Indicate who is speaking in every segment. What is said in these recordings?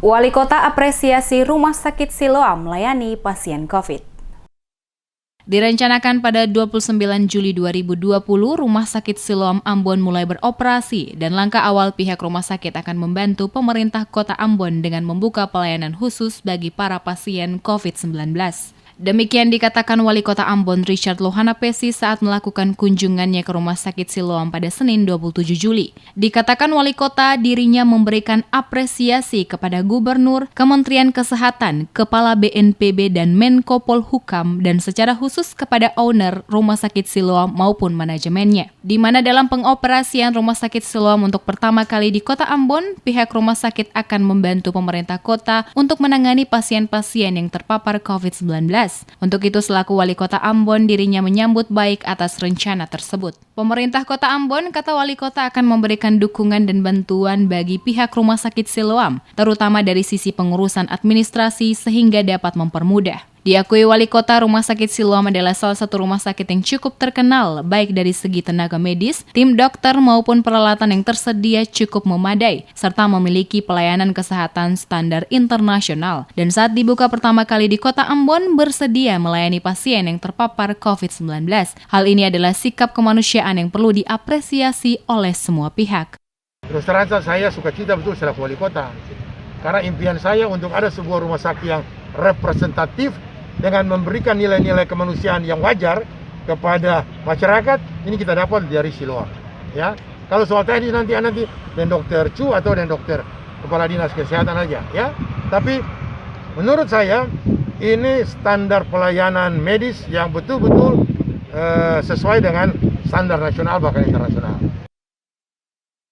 Speaker 1: Wali Kota apresiasi Rumah Sakit Siloam melayani pasien COVID. Direncanakan pada 29 Juli 2020, Rumah Sakit Siloam Ambon mulai beroperasi dan langkah awal pihak rumah sakit akan membantu pemerintah Kota Ambon dengan membuka pelayanan khusus bagi para pasien COVID-19. Demikian dikatakan Wali Kota Ambon Richard Lohanapesi saat melakukan kunjungannya ke Rumah Sakit Siloam pada Senin 27 Juli. Dikatakan Wali Kota dirinya memberikan apresiasi kepada Gubernur, Kementerian Kesehatan, Kepala BNPB dan Menko Polhukam dan secara khusus kepada owner Rumah Sakit Siloam maupun manajemennya. Di mana dalam pengoperasian Rumah Sakit Siloam untuk pertama kali di Kota Ambon, pihak rumah sakit akan membantu pemerintah kota untuk menangani pasien-pasien yang terpapar COVID-19. Untuk itu selaku Wali Kota Ambon dirinya menyambut baik atas rencana tersebut. Pemerintah Kota Ambon, kata Wali Kota, akan memberikan dukungan dan bantuan bagi pihak Rumah Sakit Siloam, terutama dari sisi pengurusan administrasi sehingga dapat mempermudah. Diakui Wali Kota, Rumah Sakit Siloam adalah salah satu rumah sakit yang cukup terkenal, baik dari segi tenaga medis, tim dokter maupun peralatan yang tersedia cukup memadai, serta memiliki pelayanan kesehatan standar internasional. Dan saat dibuka pertama kali di Kota Ambon, bersedia melayani pasien yang terpapar COVID-19. Hal ini adalah sikap kemanusiaan yang perlu diapresiasi oleh semua pihak.
Speaker 2: Terus terang saya sukacita betul selaku Wali Kota. Karena impian saya untuk ada sebuah rumah sakit yang representatif dengan memberikan nilai-nilai kemanusiaan yang wajar kepada masyarakat, ini kita dapat dari Siloam. Ya, kalau soal teknis nanti dan dokter Chu atau dan dokter kepala dinas kesehatan aja, ya. Tapi menurut saya ini standar pelayanan medis yang betul-betul sesuai dengan standar nasional bahkan internasional.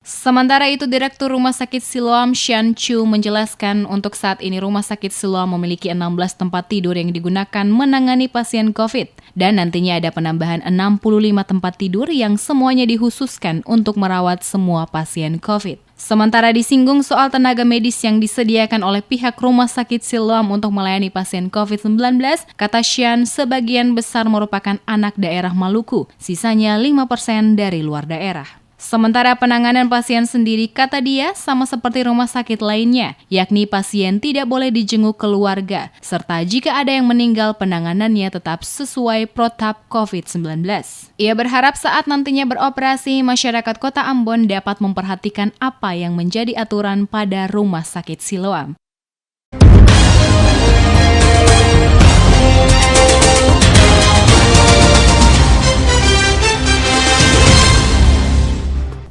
Speaker 1: Sementara itu, Direktur Rumah Sakit Siloam Shan Chu menjelaskan untuk saat ini Rumah Sakit Siloam memiliki 16 tempat tidur yang digunakan menangani pasien COVID dan nantinya ada penambahan 65 tempat tidur yang semuanya dikhususkan untuk merawat semua pasien COVID. Sementara disinggung soal tenaga medis yang disediakan oleh pihak Rumah Sakit Siloam untuk melayani pasien COVID-19, kata Shan, sebagian besar merupakan anak daerah Maluku, sisanya 5% dari luar daerah. Sementara penanganan pasien sendiri, kata dia, sama seperti rumah sakit lainnya, yakni pasien tidak boleh dijenguk keluarga, serta jika ada yang meninggal penanganannya tetap sesuai protap COVID-19. Ia berharap saat nantinya beroperasi, masyarakat Kota Ambon dapat memperhatikan apa yang menjadi aturan pada Rumah Sakit Siloam.